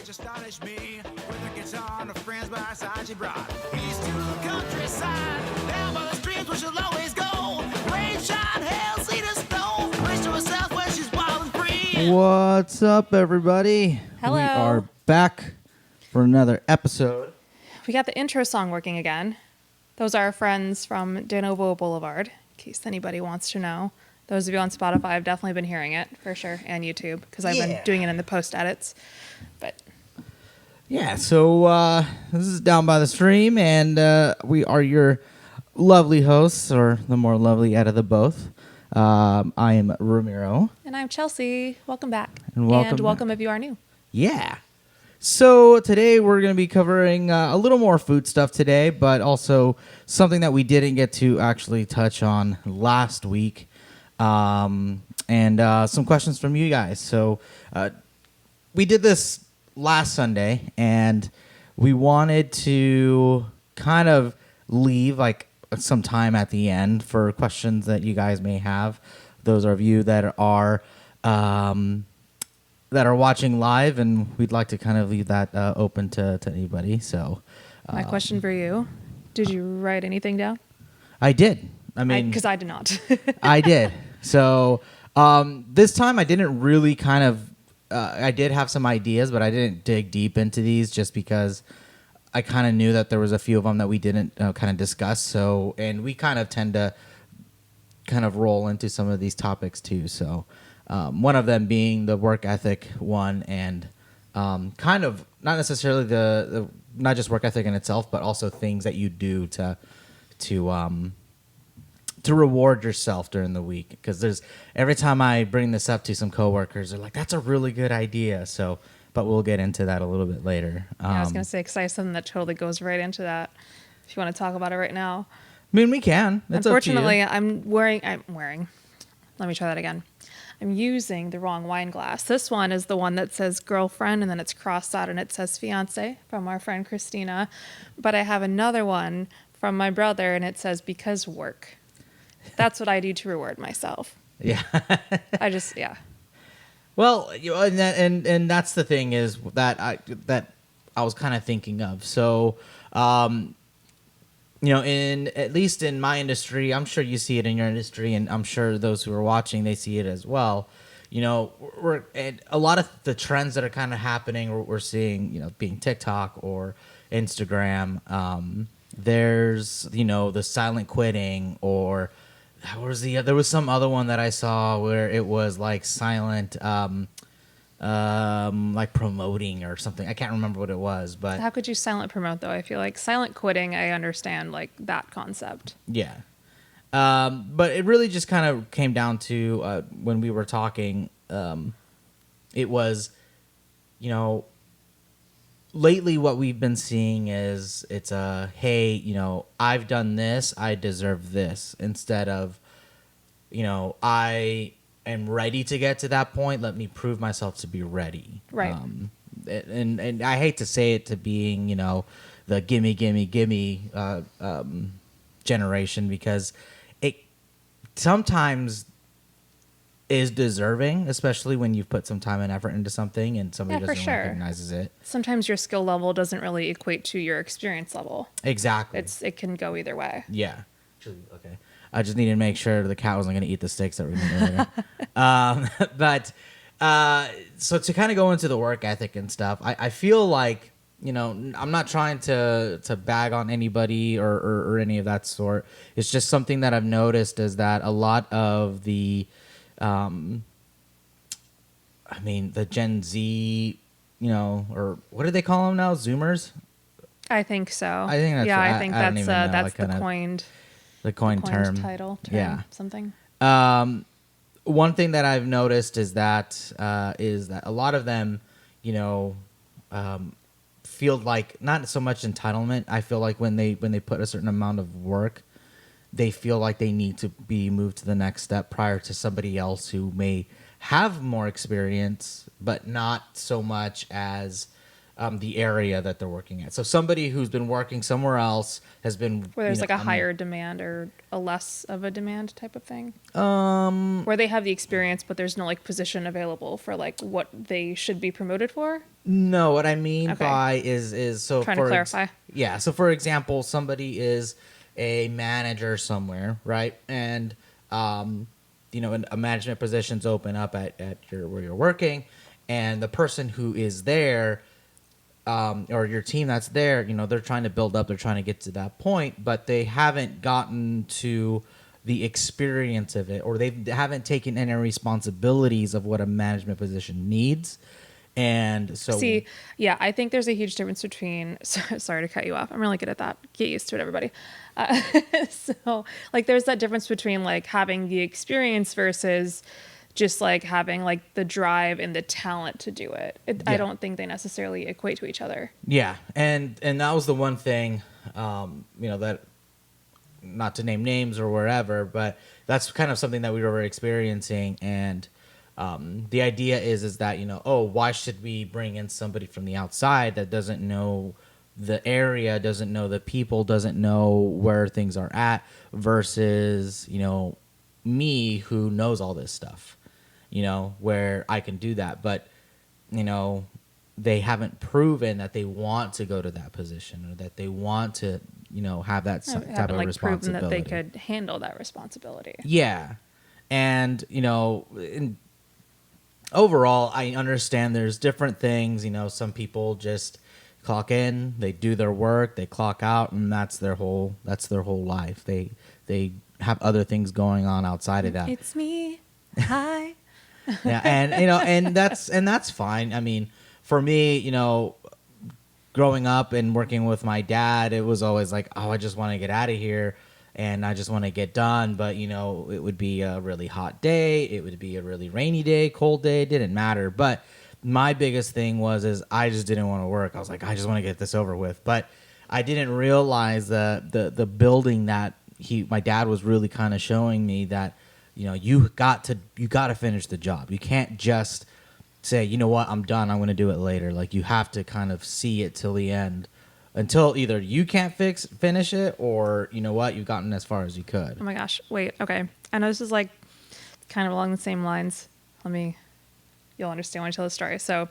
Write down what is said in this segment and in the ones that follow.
which astonished me. With a guitar and her friends by her side, she brought east to the countryside, down by the streams where she'll always go. Rain, shine, hail, see the snow. Race to herself where she's wild and free. What's up, everybody? Hello. We are back for another episode. We got the intro song working again. Those are our friends from De Novo Boulevard, in case anybody wants to know. Those of you on Spotify have definitely been hearing it, for sure, and YouTube, because I've been doing it in the post-edits. But Yeah, so this is Down by the Stream, and we are your lovely hosts, or the more lovely out of the both. I am Ramiro. And I'm Chelsea. Welcome back. And welcome if you are new. Yeah. So today we're going to be covering a little more food stuff today, but also something that we didn't get to actually touch on last week, and some questions from you guys. So we did this last Sunday, and we wanted to kind of leave like some time at the end for questions that you guys may have. Those of you that are watching live, and we'd like to kind of leave that open to anybody. So, My question for you, did you write anything down? I did. I mean, Because I did not. I did. So this time I didn't really kind of. I did have some ideas, but I didn't dig deep into these just because I kind of knew that there was a few of them that we didn't kind of discuss. So, and we kind of tend to kind of roll into some of these topics too. So. One of them being the work ethic one, and kind of not necessarily the not just work ethic in itself, but also things that you do to reward yourself during the week. Because there's every time I bring this up to some coworkers, they're like, "That's a really good idea." So, but we'll get into that a little bit later. I was going to say, because I have something that totally goes right into that, if you want to talk about it right now. I mean, we can. It's Unfortunately, up to you. I'm wearing. Let me try that again. I'm using the wrong wine glass. This one is the one that says girlfriend, and then it's crossed out and it says fiance from our friend Christina. But I have another one from my brother, and it says because work. That's what I do to reward myself. Yeah. Yeah. Well, and that's the thing is that I was kind of thinking of. So, in at least in my industry, I'm sure you see it in your industry, and I'm sure those who are watching, they see it as well. And a lot of the trends that are kind of happening, we're seeing, being TikTok or Instagram. There's, the silent quitting, or there was some other one that I saw where it was like silent, like promoting or something. I can't remember what it was, but How could you silent promote, though? I feel like silent quitting, I understand, like, that concept. yeah. But it really just kind of came down to when we were talking, it was, lately what we've been seeing is it's hey, I've done this, I deserve this, instead of, I am ready to get to that point. Let me prove myself to be ready. Right. And I hate to say it to being, the gimme generation, because it sometimes is deserving, especially when you've put some time and effort into something and somebody doesn't recognizes it. Sometimes your skill level doesn't really equate to your experience level. Exactly. It can go either way. Yeah. Okay. I just needed to make sure the cat wasn't going to eat the steaks that we made earlier. But so to kind of go into the work ethic and stuff, I feel like, I'm not trying to bag on anybody or any of that sort. It's just something that I've noticed is that a lot of the, the Gen Z, or what do they call them now? Zoomers? I think so. I think that's I think I don't even know, that's like, the coined term. title term, Yeah. something. One thing that I've noticed is that a lot of them, feel like not so much entitlement. I feel like when they put a certain amount of work, they feel like they need to be moved to the next step prior to somebody else who may have more experience, but not so much as the area that they're working at. So somebody who's been working somewhere else has been Where there's you know, like a I mean, higher demand or a less of a demand type of thing. Where they have the experience, but there's no like position available for like what they should be promoted for. No, what I mean Okay. by is so Trying to clarify. Yeah, so for example, somebody is a manager somewhere, right? And you know, a management position's open up at your where you're working, and the person who is there, or your team that's there, you know, they're trying to build up, they're trying to get to that point, but they haven't gotten to the experience of it, or they haven't taken any responsibilities of what a management position needs. And so See, yeah, I think there's a huge difference between. Sorry to cut you off. I'm really good at that. Get used to it, everybody. So, like, there's that difference between like having the experience versus just like having like the drive and the talent to do it. I Yeah. don't think they necessarily equate to each other. yeah, and that was the one thing, you know, that, not to name names or wherever, but that's kind of something that we were experiencing. And the idea is that, you know, oh, why should we bring in somebody from the outside that doesn't know the area, doesn't know the people, doesn't know where things are at, versus, you know, me who knows all this stuff, you know, where I can do that. But, you know, they haven't proven that they want to go to that position, or that they want to, you know, have that type Haven't of like proven responsibility. that they could handle that responsibility. Yeah. And, you know, overall, I understand there's different things. You know, some people just clock in, they do their work, they clock out, and that's their whole life. They have other things going on outside of that. It's me. Hi. Yeah, and you know, and that's fine. I mean, for me, you know, growing up and working with my dad, it was always like, oh, I just want to get out of here and I just want to get done. But, you know, it would be a really hot day, it would be a really rainy day, cold day, it didn't matter. But my biggest thing is I just didn't want to work. I was like, I just want to get this over with. But I didn't realize the building that my dad was really kind of showing me that, you know, you got to finish the job. You can't just say, you know what, I'm done, I'm going to do it later. Like, you have to kind of see it till the end, until either you can't finish it, or, you know what, you've gotten as far as you could. Oh my gosh. Wait. Okay. I know this is like kind of along the same lines. You'll understand when I tell the story. So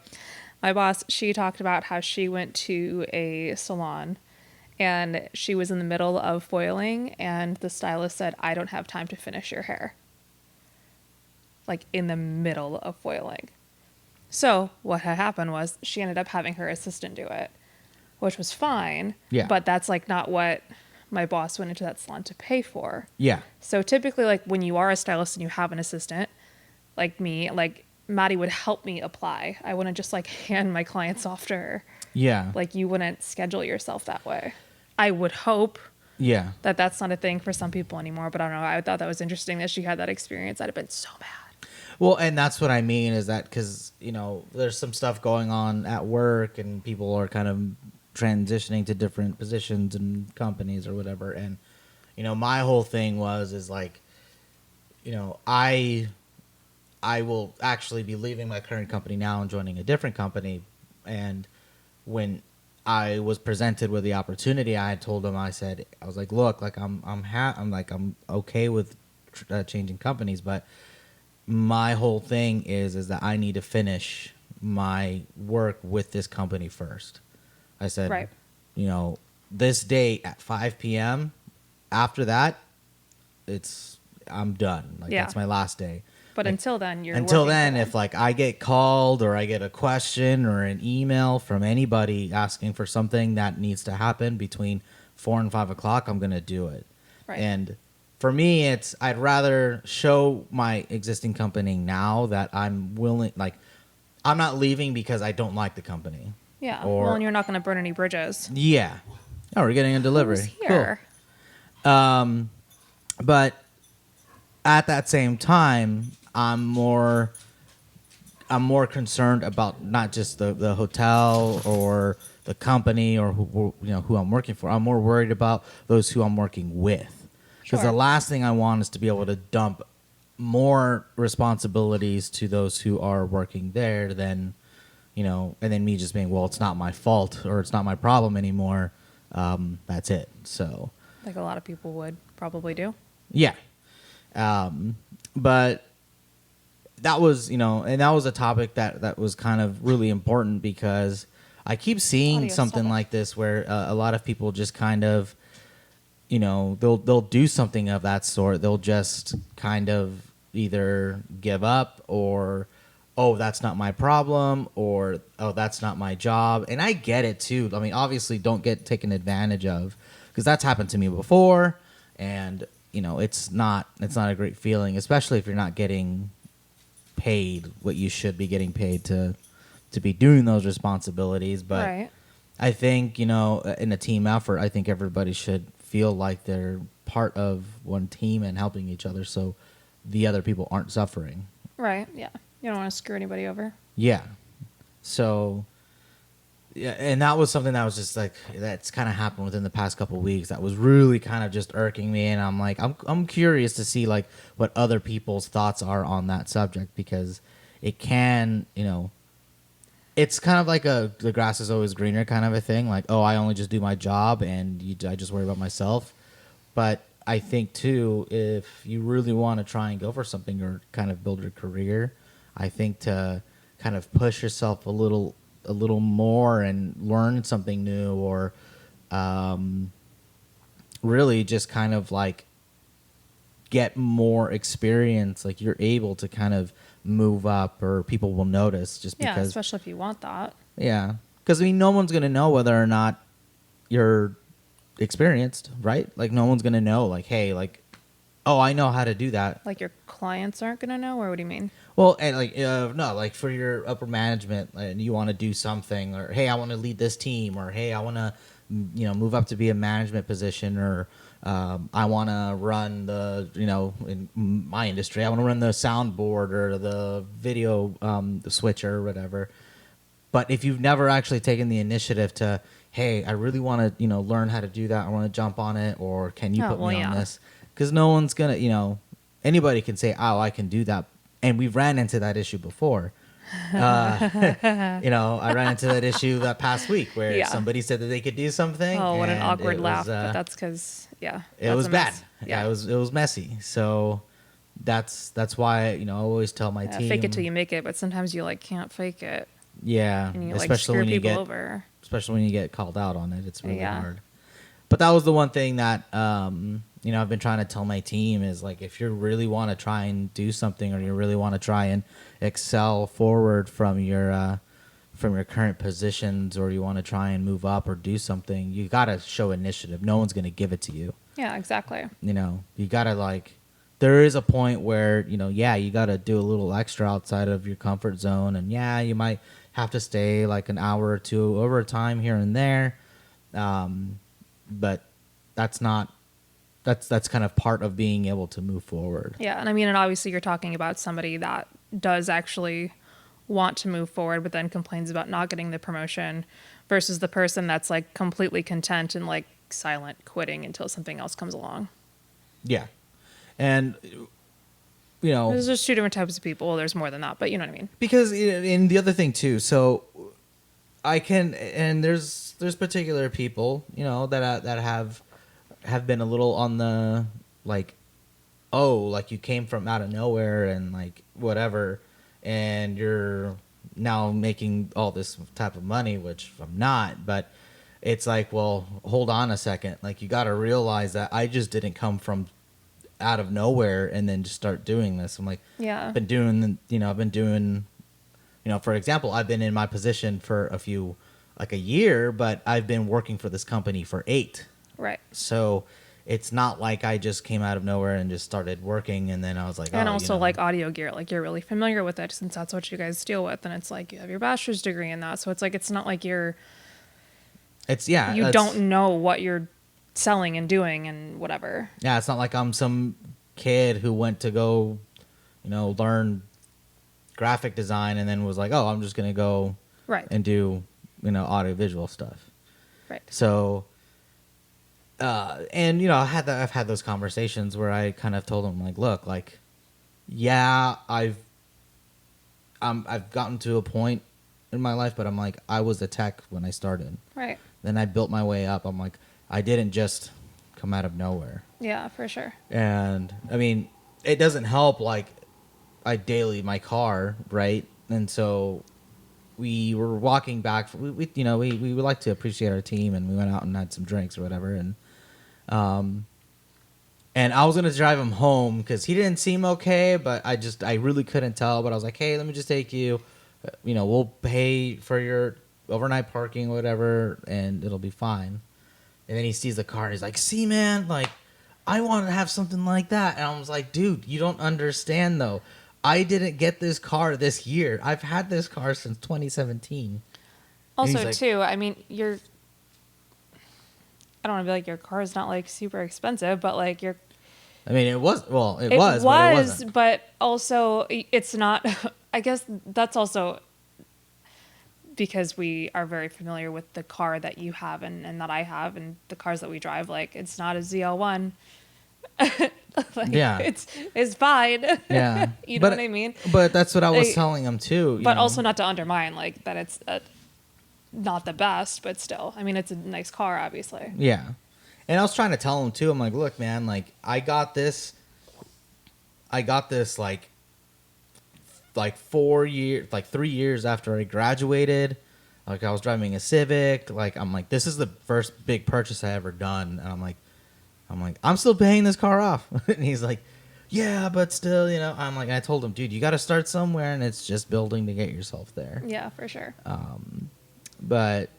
my boss, she talked about how she went to a salon and she was in the middle of foiling and the stylist said, I don't have time to finish your hair. Like in the middle of foiling. So what had happened was she ended up having her assistant do it, which was fine. Yeah. But that's like not what my boss went into that salon to pay for. Yeah. So typically, like when you are a stylist and you have an assistant, like me, like Maddie would help me apply. I wouldn't just like hand my clients off to her. Yeah. Like you wouldn't schedule yourself that way. I would hope Yeah. that that's not a thing for some people anymore, but I don't know. I thought that was interesting that she had that experience. I'd have been so mad. Well, and that's what I mean, is that because, you know, there's some stuff going on at work and people are kind of transitioning to different positions and companies or whatever. And, you know, my whole thing is like, you know, I will actually be leaving my current company now and joining a different company. And when I was presented with the opportunity, I had told him, I was like, look, like I'm okay with changing companies, but my whole thing is that I need to finish my work with this company first. I said, Right. You know, this day at 5 p.m. After that, I'm done. Like, Yeah. that's my last day. But Like, until then, you're until working for then, them. if like I get called or I get a question or an email from anybody asking for something that needs to happen between 4 and 5 o'clock, I'm gonna do it. Right. And for me, I'd rather show my existing company now that I'm willing. Like, I'm not leaving because I don't like the company. Yeah. Or Well, and you're not going to burn any bridges. yeah. Oh, we're getting a delivery. Who's here? Cool. But at that same time, I'm more concerned about not just the hotel or the company or who I'm working for. I'm more worried about those who I'm working with. Because Sure. the last thing I want is to be able to dump more responsibilities to those who are working there than, and then me just being, well, it's not my fault or it's not my problem anymore. That's it. So, Like a lot of people would probably do. yeah. But that was, and that was a topic that was kind of really important because I keep seeing Audio, something stop it. like this where a lot of people just kind of, they'll do something of that sort. They'll just kind of either give up or, oh, that's not my problem, or, oh, that's not my job. And I get it too. I mean, obviously don't get taken advantage of because that's happened to me before. And, it's not a great feeling, especially if you're not getting paid what you should be getting paid to be doing those responsibilities. But Right. I think, in a team effort, I think everybody should feel like they're part of one team and helping each other so the other people aren't suffering. Right. Yeah. You don't want to screw anybody over. Yeah. So, yeah, and that was something that was just like, that's kind of happened within the past couple of weeks. That was really kind of just irking me. And I'm like, I'm curious to see like what other people's thoughts are on that subject because it can, it's kind of like the grass is always greener kind of a thing. Like, oh, I only just do my job and I just worry about myself. But I think too, if you really want to try and go for something or kind of build your career, I think to kind of push yourself a little more and learn something new or really just kind of like get more experience. Like you're able to kind of move up or people will notice just Yeah, because. especially if you want that. Yeah. Because, I mean, no one's going to know whether or not you're experienced, right? Like, no one's going to know, like, hey, like, oh, I know how to do that. Like your clients aren't going to know, or what do you mean? Well, and, like, no, like, for your upper management, and you want to do something, or, hey, I want to lead this team, or, hey, I want to, move up to be a management position, or I want to run the, in my industry, I want to run the soundboard or the video the switcher or whatever. But if you've never actually taken the initiative to, hey, I really want to, learn how to do that. I want to jump on it. Or can you Oh, put well, me on yeah. this? Because no one's going to, anybody can say, oh, I can do that. And we've ran into that issue before. I ran into that issue that past week where Yeah. somebody said that they could do something. Oh, what an and awkward it laugh. was, But that's because, yeah. it that's was a bad. mess. Yeah, it was messy. So that's why, I always tell my team. Fake it till you make it, but sometimes you like can't fake it, Yeah, and you like especially screw when you people get over. especially when you get called out on it. It's really Yeah. hard. But that was the one thing that I've been trying to tell my team is like if you really want to try and do something or you really want to try and excel forward from your current positions or you want to try and move up or do something, you got to show initiative. No one's going to give it to you. Yeah, exactly. You got to like there is a point where, you got to do a little extra outside of your comfort zone and you might have to stay like an hour or two overtime here and there. But that's kind of part of being able to move forward. Yeah, and I mean, and obviously you're talking about somebody that does actually want to move forward, but then complains about not getting the promotion versus the person that's like completely content and like silent quitting until something else comes along. Yeah. And, There's just two different types of people. Well, there's more than that, but you know what I mean? because in the other thing too, so and there's particular people, that have been a little on the like, oh, like you came from out of nowhere and like whatever, and you're now making all this type of money, which I'm not, but it's like, well, hold on a second. Like you got to realize that I just didn't come from out of nowhere and then just start doing this. I'm like, Yeah. I've been doing, for example, I've been in my position for a year, but I've been working for this company for 8. Right. So it's not like I just came out of nowhere and just started working and then I was like, And oh, also like audio gear, like you're really familiar with it since that's what you guys deal with. And it's like you have your bachelor's degree in that. So it's like, it's not like you don't know what you're selling and doing and whatever. Yeah, it's not like I'm some kid who went to go, learn graphic design and then was like, oh, I'm just going to go Right. and do, audiovisual stuff. Right. So, and I've had those conversations where I kind of told them like, look, like, yeah, I've gotten to a point in my life, but I'm like, I was a tech when I started. Right. Then I built my way up. I'm like, I didn't just come out of nowhere. Yeah, for sure. And I mean, it doesn't help. Like, I daily my car, right? And so we were walking back. We we would like to appreciate our team, and we went out and had some drinks or whatever. And I was gonna drive him home because he didn't seem okay, but I really couldn't tell. But I was like, hey, let me just take you. We'll pay for your overnight parking, or whatever, and it'll be fine. And then he sees the car and he's like, see, man, like, I want to have something like that. And I was like, dude, you don't understand, though. I didn't get this car this year. I've had this car since 2017. Also, like- too, I mean, I don't want to be like, your car is not like super expensive, but like I mean, it was, but it was, wasn't. but also it's not. I guess that's also because we are very familiar with the car that you have and that I have and the cars that we drive. Like, it's not a ZL1. Like, Yeah. it's fine. Yeah. You know what I mean? But that's what I was Like, telling him, too. But also not to undermine, like, that it's not the best, but still. I mean, it's a nice car, obviously. Yeah. And I was trying to tell him, too. I'm like, look, man, like, I got this, like 3 years after I graduated. Like, I was driving a Civic. Like, I'm like, this is the first big purchase I ever done. And I'm like, I'm still paying this car off. And he's like, yeah, but still, I'm like, I told him, dude, you got to start somewhere, and it's just building to get yourself there. Yeah, for sure. But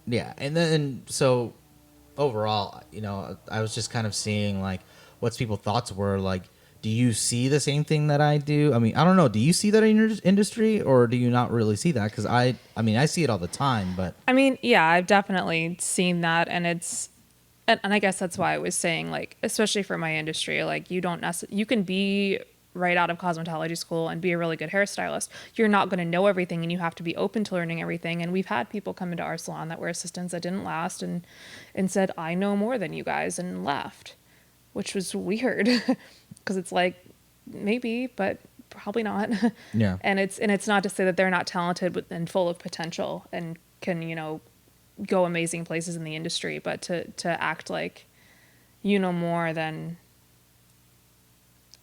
yeah, and then so overall, I was just kind of seeing like what people's thoughts were. Like, do you see the same thing that I do? I mean, I don't know. Do you see that in your industry, or do you not really see that? Because I mean, I see it all the time. But I mean, yeah, I've definitely seen that, and and I guess that's why I was saying, like, especially for my industry, like, you can be right out of cosmetology school and be a really good hairstylist. You're not going to know everything, and you have to be open to learning everything. And we've had people come into our salon that were assistants that didn't last and said, I know more than you guys, and left, which was weird because it's like, maybe, but probably not. yeah, And it's not to say that they're not talented and full of potential and can, go amazing places in the industry, but to act like you know more than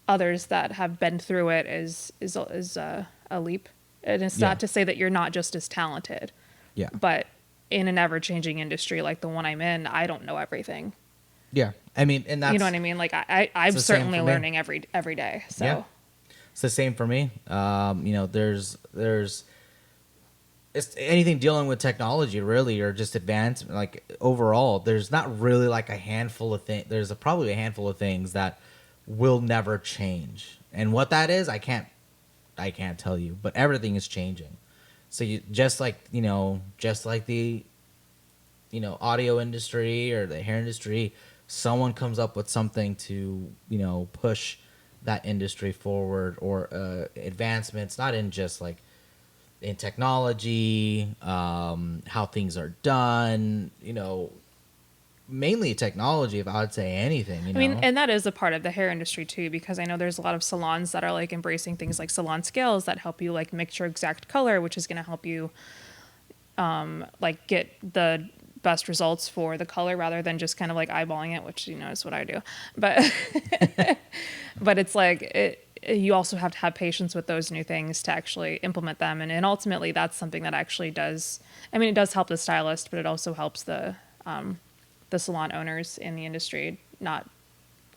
others that have been through it is a leap. And it's Yeah. not to say that you're not just as talented, yeah, but in an ever-changing industry like the one I'm in, I don't know everything. yeah. I mean, and that's, You know what I mean? Like, I'm the same certainly for me. learning every day. So Yeah. It's the same for me. There's it's anything dealing with technology, really, or just advancement. Like, overall, there's not really like a handful of things. There's probably a handful of things that will never change, and what that is, I can't tell you. But everything is changing. So you just like the audio industry or the hair industry, someone comes up with something to push that industry forward, or advancements, not in just like in technology, how things are done, mainly technology, if I would say anything. I mean, and that is a part of the hair industry too, because I know there's a lot of salons that are like embracing things like salon scales that help you like mix your exact color, which is going to help you like get the best results for the color rather than just kind of like eyeballing it, which is what I do. But but it's like you also have to have patience with those new things to actually implement them, and ultimately that's something that actually does. I mean, it does help the stylist, but it also helps the salon owners in the industry not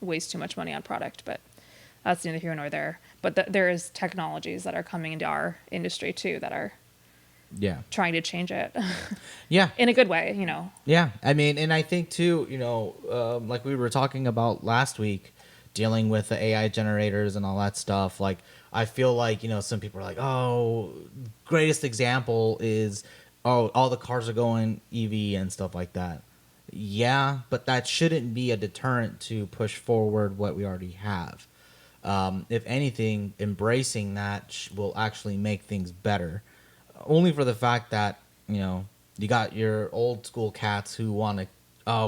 waste too much money on product. But that's neither here nor there. But there is technologies that are coming into our industry too that are trying to change it. Yeah. In a good way, Yeah. I mean, and I think too, like we were talking about last week, dealing with the AI generators and all that stuff. Like, I feel like, some people are like, oh, greatest example is, oh, all the cars are going EV and stuff like that. Yeah, but that shouldn't be a deterrent to push forward what we already have. If anything, embracing that will actually make things better. Only for the fact that, you got your old school cats who want to,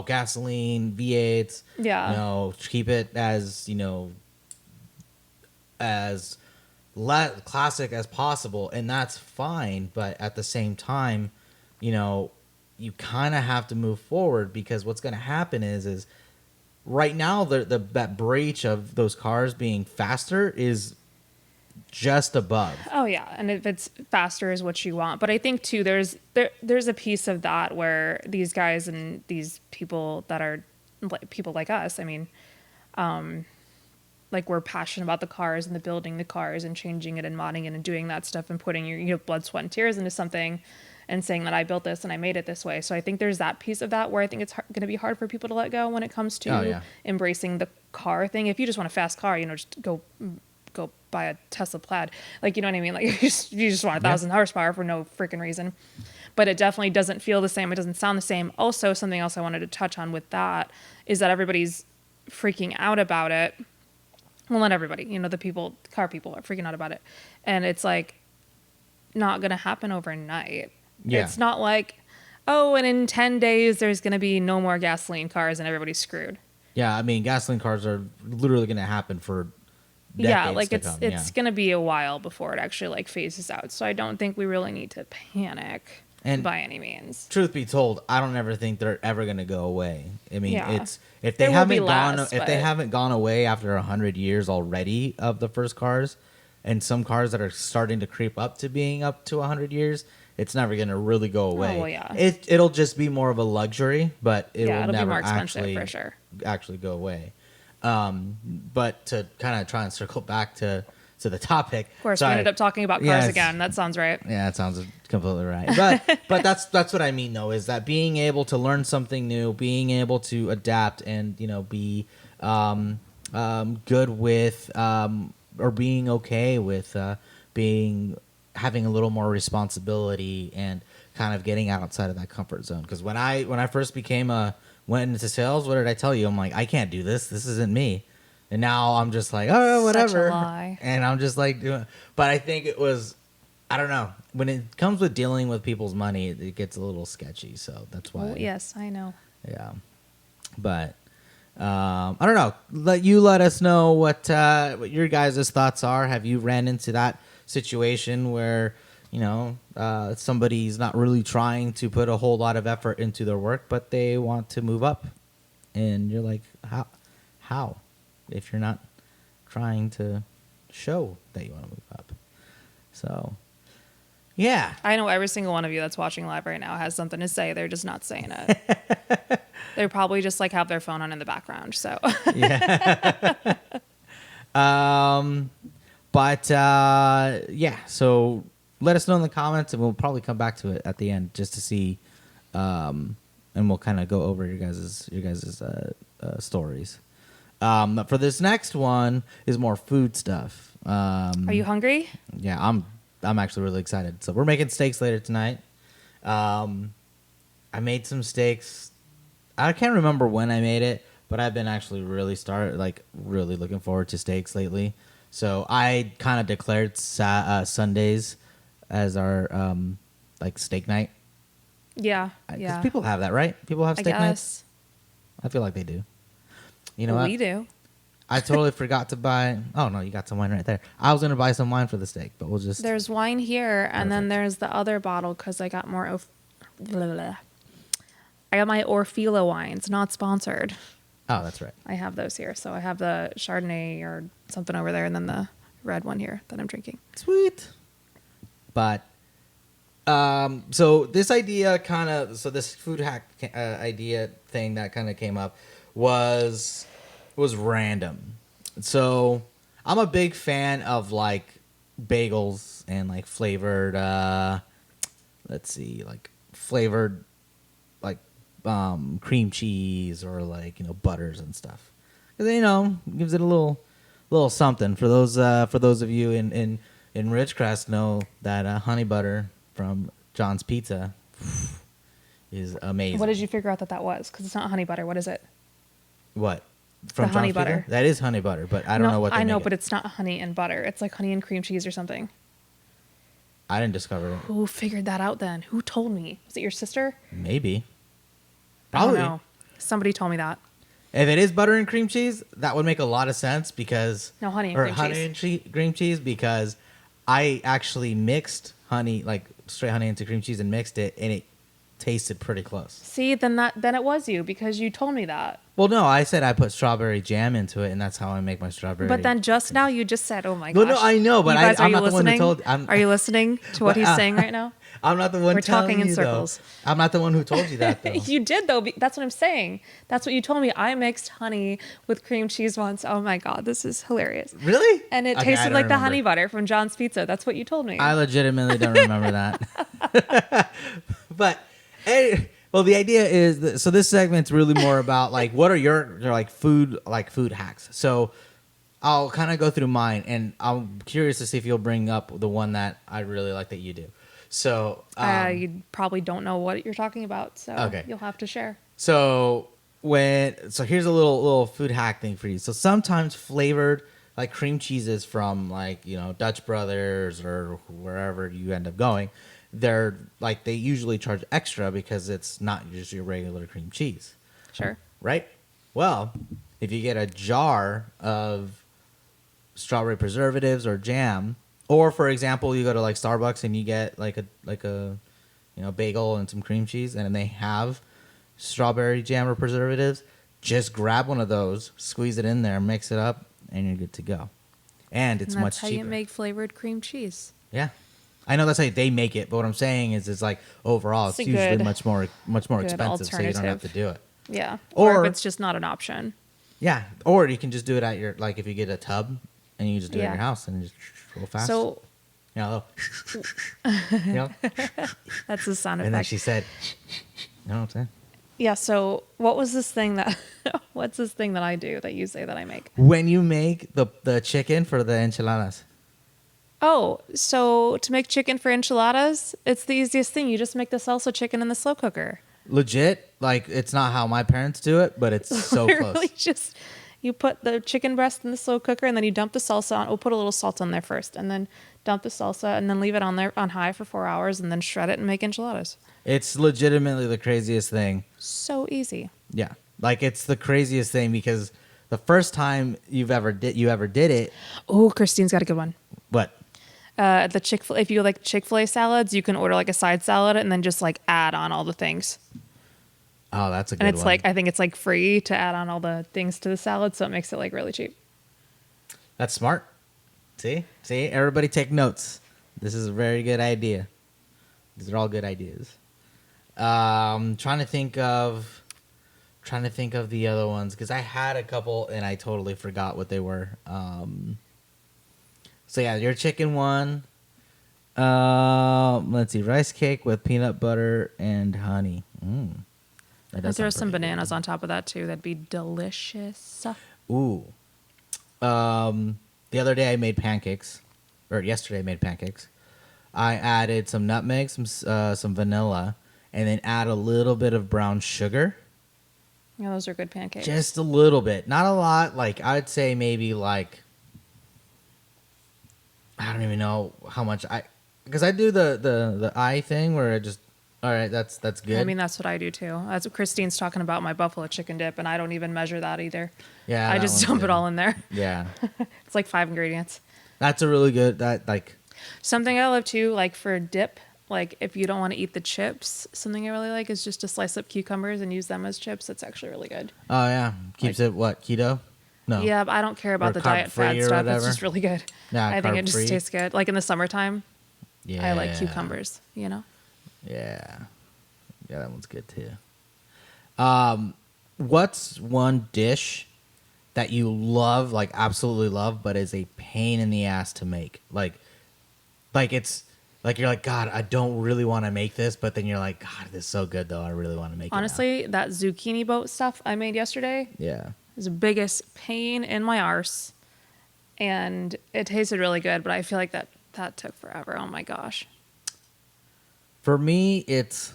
gasoline, V8s. Yeah. Keep it as, as classic as possible, and that's fine. But at the same time, you know, you kind of have to move forward, because what's going to happen is right now that breach of those cars being faster is just above. Oh yeah, and if it's faster is what you want. But I think too, there's a piece of that where these guys and these people that are people like us, I mean, like we're passionate about the cars and the building the cars and changing it and modding it and doing that stuff and putting your blood, sweat, and tears into something and saying that I built this and I made it this way. So I think there's that piece of that where I think it's going to be hard for people to let go when it comes to embracing the car thing. If you just want a fast car, just go buy a Tesla Plaid. Like, you know what I mean? Like, you just want 1,000 horsepower for no freaking reason. But it definitely doesn't feel the same. It doesn't sound the same. Also, something else I wanted to touch on with that is that everybody's freaking out about it. Well, not everybody. The car people are freaking out about it. And it's like not going to happen overnight. Yeah. It's not like, oh, and in 10 days there's going to be no more gasoline cars and everybody's screwed. Yeah, I mean, gasoline cars are literally going to happen for decades to come. It's going to be a while before it actually like phases out. So I don't think we really need to panic by any means. Truth be told, I don't ever think they're ever going to go away. I mean, it's if There they will be haven't gone away after 100 years already of the first cars, and some cars that are starting to creep up to being up to 100 years, it's never going to really go away. Oh, well, yeah. It'll just be more of a luxury, but it will it'll never be more expensive for sure. actually go away. But to kind of try and circle back to the topic. Of course, we ended up talking about cars again. That sounds right. Yeah, it sounds completely right. But that's what I mean, though, is that being able to learn something new, being able to adapt, and be good with or being okay with having a little more responsibility and kind of getting outside of that comfort zone. Because when I first went into sales, what did I tell you? I'm like, I can't do this. This isn't me. And now I'm just like, oh, whatever. Such a lie. And I'm just like doing. But I think it was, I don't know. When it comes with dealing with people's money, it gets a little sketchy. So that's why. Oh, yes, I know. Yeah. But I don't know. Let us know what your guys' thoughts are. Have you ran into that situation where somebody's not really trying to put a whole lot of effort into their work, but they want to move up, and you're like, how? If you're not trying to show that you want to move up. So, yeah. I know every single one of you that's watching live right now has something to say. They're just not saying it. They probably just have their phone on in the background. So, yeah. Yeah. So let us know in the comments, and we'll probably come back to it at the end just to see, and we'll kind of go over your guys' stories. For this next one is more food stuff. are you hungry? Yeah, I'm actually really excited. So we're making steaks later tonight. I made some steaks. I can't remember when I made it, but I've been actually really looking forward to steaks lately. So I kind of declared Sundays as our steak night. Yeah, Because people have that, right? People have steak nights. I feel like they do. You know what? We do. I totally forgot to buy. Oh no, you got some wine right there. I was gonna buy some wine for the steak, but we'll just. There's wine here, and then there's the other bottle because I got more. I got my Orfila wines, not sponsored. Oh, that's right. I have those here, so I have the Chardonnay or something over there, and then the red one here that I'm drinking. Sweet. But, so this idea this food hack idea thing that kind of came up was random. So I'm a big fan of bagels and flavored flavored cream cheese or butters and stuff. 'Cause, gives it a little something. For those of you in Ridgecrest know that honey butter from John's Pizza is amazing. What did you figure out that was? Because it's not honey butter. What is it? What? From The honey John's Pizza? butter. That is honey butter, but I don't know what they I know, make but it. it's not honey and butter. It's like honey and cream cheese or something. I didn't discover it. Who figured that out then? Who told me? Was it your sister? Maybe. I don't Probably. know. Somebody told me that. If it is butter and cream cheese, that would make a lot of sense because No, honey and or cream honey cheese. and cream cheese because I actually mixed honey, like straight honey into cream cheese and mixed it, and it tasted pretty close. See, then it was you because you told me that. Well, no, I said I put strawberry jam into it, and that's how I make my strawberry. But then just now you just said, "Oh my Well, gosh." no, I know, but You guys, I'm are not you the one who listening? told- Are you listening to what But, he's saying right now? I'm not the one. We're telling talking in you, circles. Though. I'm not the one who told you that, though. You did though. That's what I'm saying. That's what you told me. I mixed honey with cream cheese once. Oh my god, this is hilarious. Really? And it Okay, I tasted don't like the remember. honey butter from John's Pizza. That's what you told me. I legitimately don't remember that. But hey, well, the idea is that, so this segment's really more about like what are your like food hacks. So I'll kind of go through mine, and I'm curious to see if you'll bring up the one that I really like that you do. So you probably don't know what you're talking about, so Okay. you'll have to share. So here's a little food hack thing for you. So sometimes flavored like cream cheeses from like, you know, Dutch Brothers or wherever you end up going, they're like they usually charge extra because it's not just your regular cream cheese, Sure. right? Well, if you get a jar of strawberry preservatives or jam, or for example, you go to like Starbucks and you get like a you know, bagel and some cream cheese, and they have strawberry jam or preservatives, just grab one of those, squeeze it in there, mix it up, and you're good to go. And it's And much that's how cheaper. you make flavored cream cheese. Yeah, I know that's how they make it, but what I'm saying is, it's like overall, It's it's a usually good- much more good expensive, so you don't have to alternative. do it. Yeah. Or Or- if it's just not an option. Yeah, or you can just do it at your, like if you get a tub and you just do it at Yeah. your house and just real fast. So you know, you know? that's the sound And then effect. she said, you know what I'm saying? Yeah, so what was this thing that what's this thing that I do that you say that I make? When you make the chicken for the enchiladas. Oh, so to make chicken for enchiladas, it's the easiest thing. You just make the salsa chicken in the slow cooker. Legit, like it's not how my parents do it, but it's so Literally close. just you put the chicken breast in the slow cooker and then you dump the salsa on. We'll put a little salt on there first and then dump the salsa and then leave it on there on high for 4 hours and then shred it and make enchiladas. It's legitimately the craziest thing. So easy. Yeah, like it's the craziest thing because the first time you ever did it, Oh, Christine's got a good one. what? The Chick-fil-A, if you like Chick-fil-A salads, you can order like a side salad and then just like add on all the things. Oh, that's a good And it's one. like, I think it's like free to add on all the things to the salad. So it makes it like really cheap. That's smart. See, everybody take notes. This is a very good idea. These are all good ideas. Trying to think of the other ones because I had a couple and I totally forgot what they were. So yeah, your chicken one. Let's see, rice cake with peanut butter and honey. That does Throw sound some pretty good. bananas on top of that too. That'd be delicious. Ooh. The other day I made pancakes, or yesterday I made pancakes. I added some nutmeg, some vanilla, and then add a little bit of brown sugar. Yeah, those are good pancakes. Just a little bit, not a lot. Like I'd say maybe like I don't even know how much because I do the eye thing where it just all right. That's good. I mean, that's what I do too. That's what Christine's talking about, my buffalo chicken dip, and I don't even measure that either. yeah, I that just one's dump good. it all in there. Yeah, It's like 5 ingredients. that's a really good like. Something I love too, like for a dip, like if you don't want to eat the chips, something I really like is just to slice up cucumbers and use them as chips. That's actually really good. Oh yeah, keeps it what keto? No. Yeah, but I don't care Or about the diet fat carb-free or stuff. It's whatever? just really good. Yeah, I think it just carb-free. tastes good. Like in the summertime, Yeah. I like cucumbers, you know? Yeah. Yeah, that one's good too. What's one dish that you love, like absolutely love, but is a pain in the ass to make? Like it's like you're like, God, I don't really want to make this, but then you're like, God, this is so good though. I really want to make it. Honestly, that zucchini boat stuff I made yesterday now. Yeah. is the biggest pain in my arse. And it tasted really good, but I feel like that took forever. Oh my gosh. For me, it's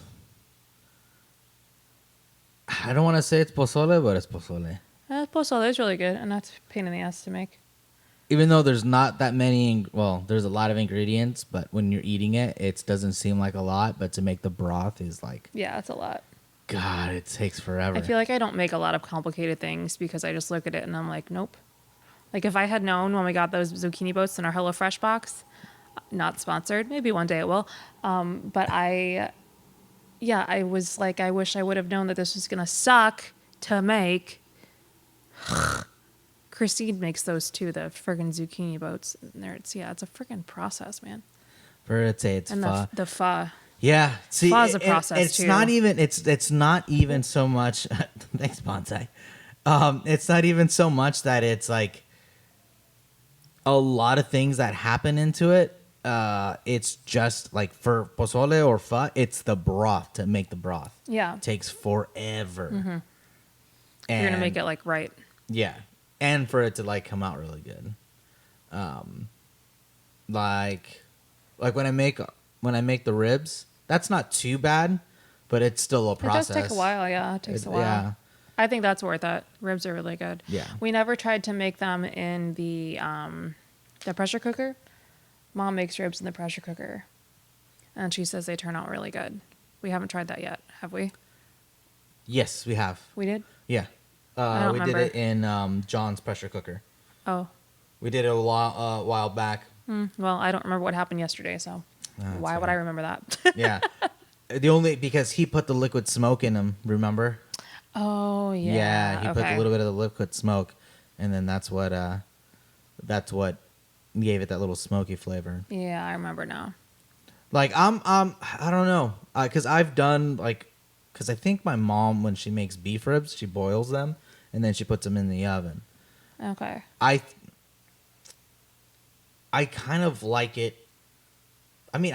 I don't want to say it's pozole, but it's pozole. Pozole is really good, and that's a pain in the ass to make. Even though there's not that many, there's a lot of ingredients, but when you're eating it, it doesn't seem like a lot. But to make the broth is like, Yeah, it's a lot. God, it takes forever. I feel like I don't make a lot of complicated things because I just look at it and I'm like, nope. Like if I had known when we got those zucchini boats in our HelloFresh box, not sponsored, maybe one day it will. But I was like, I wish I would have known that this was gonna suck to make. Christine makes those too, the friggin' zucchini boats. And it's a friggin' process, man. For it to say it's And pho. the pho. Yeah, see, Pho's a process, it's too. not even it's not even so much. Thanks, Bonsai. It's not even so much that it's like a lot of things that happen into it. It's just like for pozole or pho, it's the broth to make the broth. Yeah. It takes forever. And You're gonna make it like right. yeah, and for it to like come out really good. Like when I make the ribs, that's not too bad, but it's still a process. It does take a while, yeah. It takes a while. Yeah. I think that's worth it. Ribs are really good. Yeah. We never tried to make them in the pressure cooker. Mom makes ribs in the pressure cooker, and she says they turn out really good. We haven't tried that yet, have we? Yes, we have. We did? Yeah. don't We remember. did it in John's pressure cooker. Oh. We did it a while back. Well, I don't remember what happened yesterday, so that's why would fine. I remember that? Yeah. Because he put the liquid smoke in them, remember? Oh, yeah. he put a little bit of the liquid smoke, and then that's what gave it that little smoky flavor. Yeah, I remember now. Like I don't know, because I've done because I think my mom, when she makes beef ribs, she boils them and then she puts them in the oven. Okay. I kind of like it. I mean,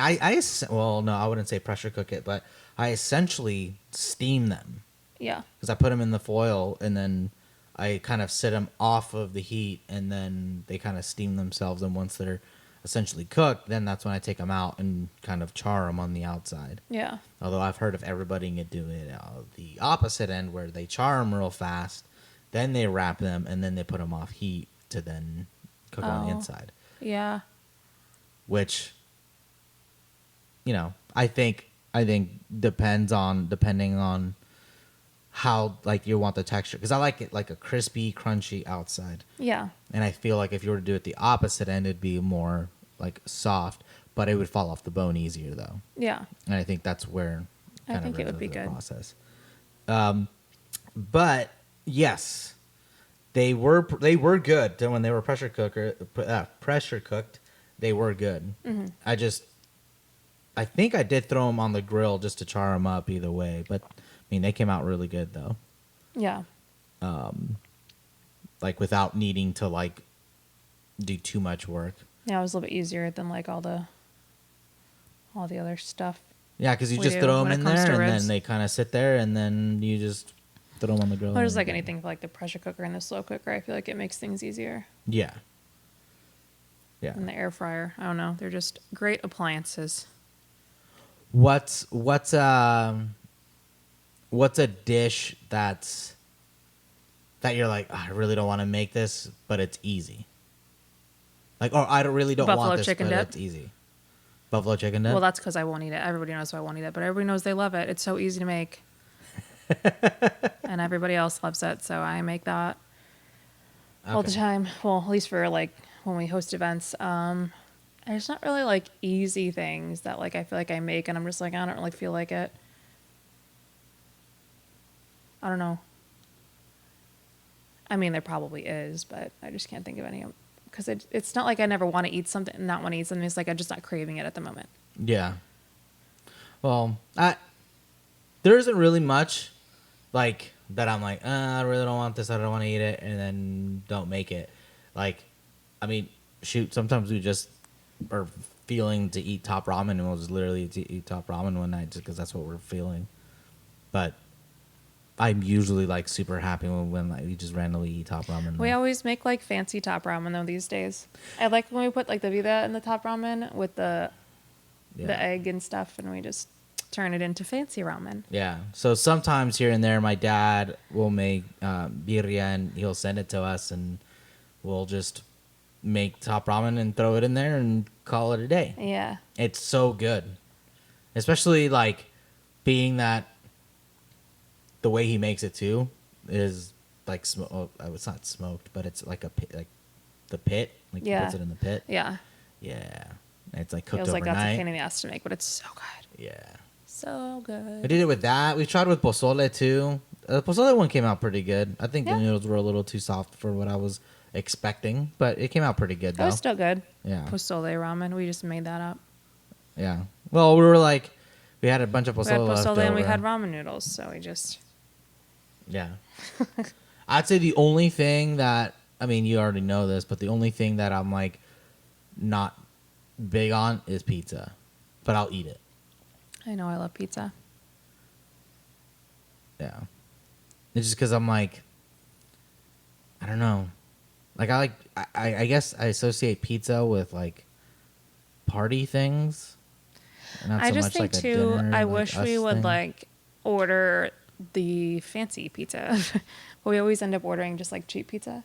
well, no, I wouldn't say pressure cook it, but I essentially steam them Yeah. because I put them in the foil and then I kind of sit them off of the heat and then they kind of steam themselves. And once they're essentially cooked, then that's when I take them out and kind of char them on the outside. Yeah. Although I've heard of everybody doing it the opposite end, where they char them real fast, then they wrap them, and then they put them off heat to then cook on the Oh. inside. Yeah. Which, I think depending on how like you want the texture, because I like it like a crispy, crunchy outside, Yeah. and I feel like if you were to do it the opposite end, it'd be more like soft, but it would fall off the bone easier though. Yeah. And I think that's where I think it would be the good. process. But yes, they were good when they were pressure cooked. They were good. Mm-hmm. I think I did throw them on the grill just to char them up either way. But I mean, they came out really good though. Yeah. Like without needing to like do too much work. Yeah, it was a little bit easier than like all the other stuff. Yeah, because you We just do throw them when it in comes there to and ribs. then they kind of sit there and then you just throw them on the grill. Well, just and- like anything for like the pressure cooker and the slow cooker, I feel like it makes things easier. Yeah. Yeah. And the air fryer, I don't know, they're just great appliances. What's a dish that you're like, "Oh, I really don't want to make this, but it's easy. Like, or I don't Buffalo want this, chicken but dip? it's easy. Buffalo chicken dip. Well, that's because I won't eat it. Everybody knows I won't eat it, but everybody knows they love it. It's so easy to make. And everybody else loves it, so I make that all the Okay. time. Well, at least for like when we host events. There's not really like easy things that like I feel like I make and I'm just like, I don't really feel like it. I don't know. I mean, there probably is, but I just can't think of any. Because it's not like I never want to eat something and not want to eat something. It's like I'm just not craving it at the moment. Yeah. Well, there isn't really much like that. I'm like, I really don't want this. I don't want to eat it, and then don't make it. Like, I mean, shoot. Sometimes we just are feeling to eat top ramen, and we'll just literally eat top ramen one night just because that's what we're feeling. But I'm usually like super happy when like we just randomly eat top ramen. We always make like fancy top ramen though these days. I like when we put like the vida in the top ramen with the egg and stuff, and we just turn it into fancy ramen. Yeah. So sometimes here and there, my dad will make birria and he'll send it to us, and we'll just make top ramen and throw it in there and call it a day. Yeah. It's so good, especially like being that the way he makes it too is like it's not smoked, but it's like a pit, like the pit. Like he Yeah. puts it in the pit. Yeah. Yeah. It's like It cooked was like that's a overnight. pain in the ass to make, but it's so good. Yeah. So We good. did it with that. We tried with pozole too. The pozole one came out pretty good. I think Yeah. the noodles were a little too soft for what I was expecting, but it came out pretty good That though. was still good. Yeah. Pozole ramen. We just made that up. Yeah. Well, we were like, we had a bunch of pozole, We had left pozole and we over. had ramen noodles, so we just Yeah. I'd say the only thing that, I mean, you already know this, but the only thing that I'm like not big on is pizza, but I'll eat it. I know I love pizza. Yeah. It's just because I'm like, I don't know. Like, I guess I associate pizza with like party things. Not I so just much think like a too. dinner, I like wish us we would thing. like order the fancy pizza, but we always end up ordering just like cheap pizza.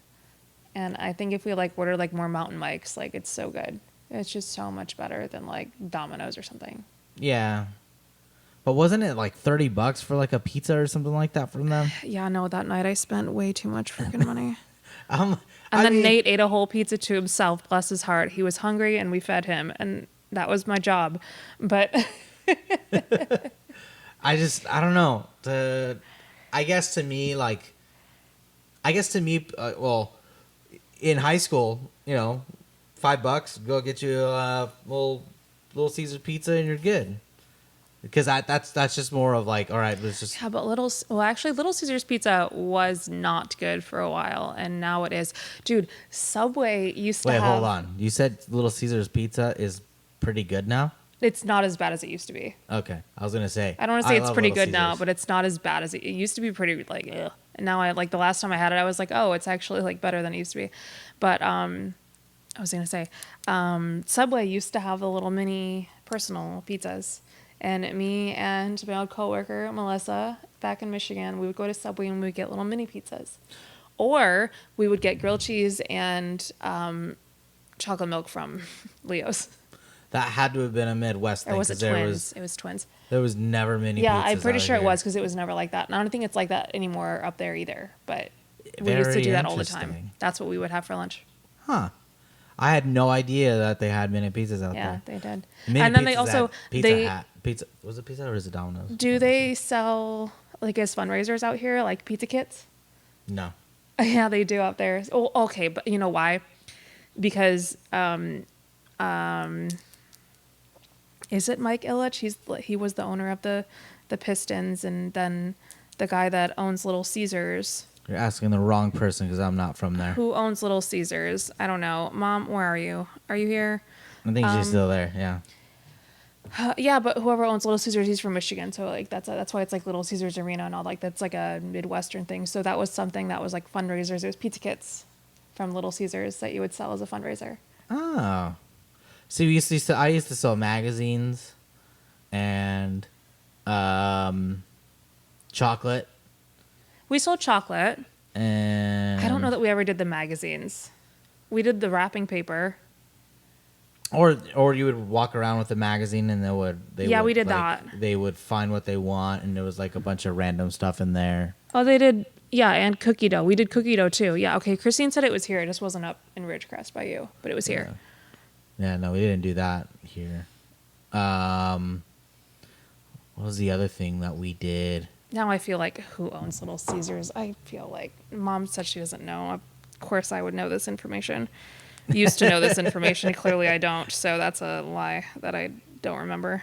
And I think if we like order like more Mountain Mike's, like it's so good. It's just so much better than like Domino's or something. Yeah. But wasn't it like $30 for like a pizza or something like that from them? Yeah, no, that night I spent way too much freaking money. And And then Nate ate a whole pizza to himself, bless his heart. He was hungry and we fed him, and that was my job. But I don't know. I guess to me, well, in high school, $5, go get you a little Caesar pizza and you're good. Because that's just more of like, all right, let's just. yeah, but Little Caesar's pizza was not good for a while, and now it is. Dude, Subway used to Wait, have. hold on. You said Little Caesar's pizza is pretty good now? It's not as bad as it used to be. Okay, I was gonna say. I don't want to say it's love pretty Little good now, Caesars. but it's not as bad as it used to be. Pretty like, ugh. And now I like the last time I had it, I was like, oh, it's actually like better than it used to be. But I was gonna say, Subway used to have the little mini personal pizzas, and me and my old coworker Melissa back in Michigan, we would go to Subway and we would get little mini pizzas, or we would get grilled cheese and chocolate milk from Leo's. That had to have been a Midwest thing. Or was it 'cause there Twins? It was Twins. There was never many. Yeah, I'm pizzas pretty out sure it here. was because it was never like that. And I don't think it's like that anymore up there either. But we used to Very do that all the time. interesting. That's what we would have for lunch. Huh. I had no idea that they had mini pizzas out Yeah, there. they did. Mini And then they pizzas also at Pizza they Hut. Pizza was it Pizza Hut or is it Domino's? do they sell like as fundraisers out here like pizza kits? No. Yeah, they do out there. Oh, okay, but you know why? Because is it Mike Ilitch? He was the owner of the Pistons, and then the guy that owns Little Caesars. You're asking the wrong person because I'm not from there. Who owns Little Caesars? I don't know. Mom, where are you? Are you here? I think she's still there. Yeah. Yeah, but whoever owns Little Caesars, he's from Michigan, so like that's why it's like Little Caesars Arena and all like that's like a Midwestern thing. So that was something that was like fundraisers. It was pizza kits from Little Caesars that you would sell as a fundraiser. Oh. See, I used to sell magazines and chocolate We sold chocolate. and I don't know that we ever did the magazines. We did the wrapping paper. or you would walk around with the magazine and Yeah, we did like, that. They would find what they want and there was like a bunch of random stuff in there. Oh, they did. Yeah, and cookie dough. We did cookie dough too. Yeah, okay. Christine said it was here. It just wasn't up in Ridgecrest by you, but it was here. Yeah, no, we didn't do that here. What was the other thing that we did? Now I feel like who owns Little Caesars? I feel like Mom said she doesn't know. Of course I would know this information. Used to know this information. Clearly I don't. So that's a lie that I don't remember.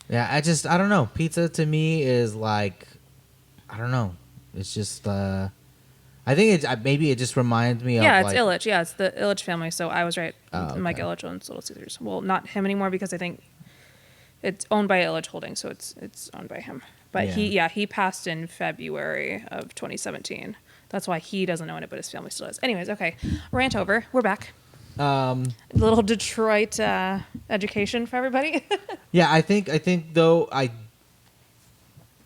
Yeah, I don't know. Pizza to me is like, I don't know. It's just, I think maybe it just reminds me of Yeah, it's like, Illich. Yeah, it's the Illich family. So I was right. Oh, Mike okay. Illich owns Little Caesars. Well, not him anymore because I think it's owned by Illich Holdings, so it's owned by him. But he passed in February of 2017. That's why he doesn't own it, but his family still does. Anyways, okay, rant over. We're back. A little Detroit education for everybody. Yeah, I think though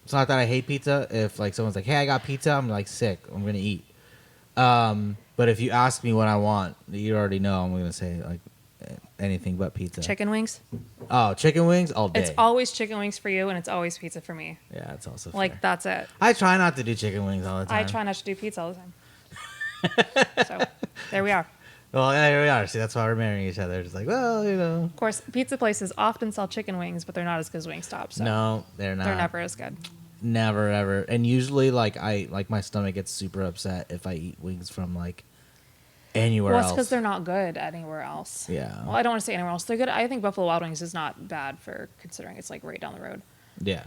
it's not that I hate pizza. If like someone's like, "Hey, I got pizza," I'm like, "Sick, I'm gonna eat." But if you ask me what I want, you already know I'm gonna say like anything but pizza. Chicken wings. Oh, chicken wings all day. It's always chicken wings for you, and it's always pizza for me. Yeah, it's also Like fair. that's it. I try not to do chicken wings all the time. I try not to do pizza all the time. So there we are. Well, yeah, here we are. See, that's why we're marrying each other. It's like, well, you know. Of course, pizza places often sell chicken wings, but they're not as good as Wingstop. So No, they're not. they're never as good. Never ever. And usually, like my stomach gets super upset if I eat wings from like anywhere Well, it's else. because they're not good anywhere else. Yeah. Well, I don't want to say anywhere else. They're good. I think Buffalo Wild Wings is not bad for considering it's like right down the road. Yeah.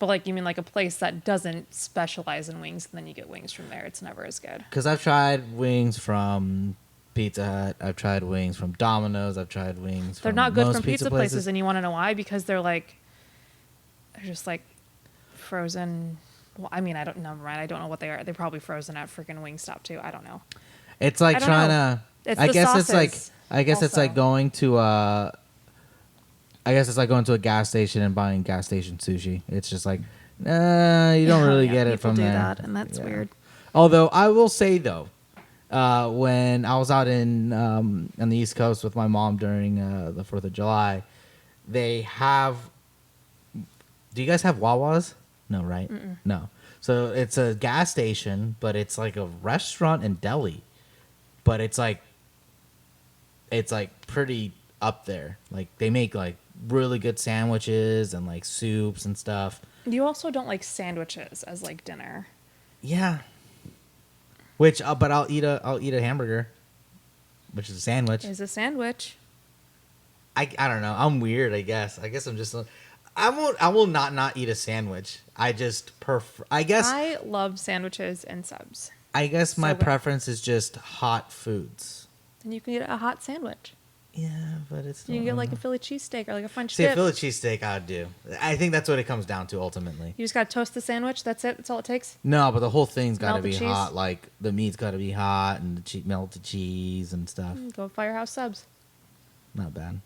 But like you mean like a place that doesn't specialize in wings, and then you get wings from there. It's never as good. Because I've tried wings from Pizza Hut. I've tried wings from Domino's. I've tried wings. They're from not good most from pizza places, and you want to know why? Because they're just like frozen. Well, I mean, I don't know. Never mind. I don't know what they are. They're probably frozen at freaking Wingstop too. I don't know. It's like I don't trying know. to. It's I the guess it's like. sauces I guess it's like also. going to. I guess it's like going to a gas station and buying gas station sushi. It's just like, you don't really Yeah, get it people from do there. that, and that's Yeah. weird. Although I will say though, when I was out in on the East Coast with my mom during the 4th of July, they have. Do you guys have Wawas? No, right? No. So it's a gas station, but it's like a restaurant and deli, but it's like pretty up there. Like they make like really good sandwiches and like soups and stuff. You also don't like sandwiches as like dinner. Yeah. Which, but I'll eat a hamburger, which is a sandwich. Is a sandwich. I don't know. I'm weird. I guess I'm just. I will not eat a sandwich. I just prefer. I guess. I love sandwiches and subs. I guess my so good. preference is just hot foods. And you can get a hot sandwich. Yeah, but it's. You can get like a Philly cheesesteak or like a French See, a dip. Philly cheesesteak I'd do. I think that's what it comes down to ultimately. You just gotta toast the sandwich. That's it. That's all it takes. No, but the whole thing's got to Melt the be cheese? hot. Like the meat's got to be hot and the melted cheese and stuff. Go Firehouse Subs. Not bad.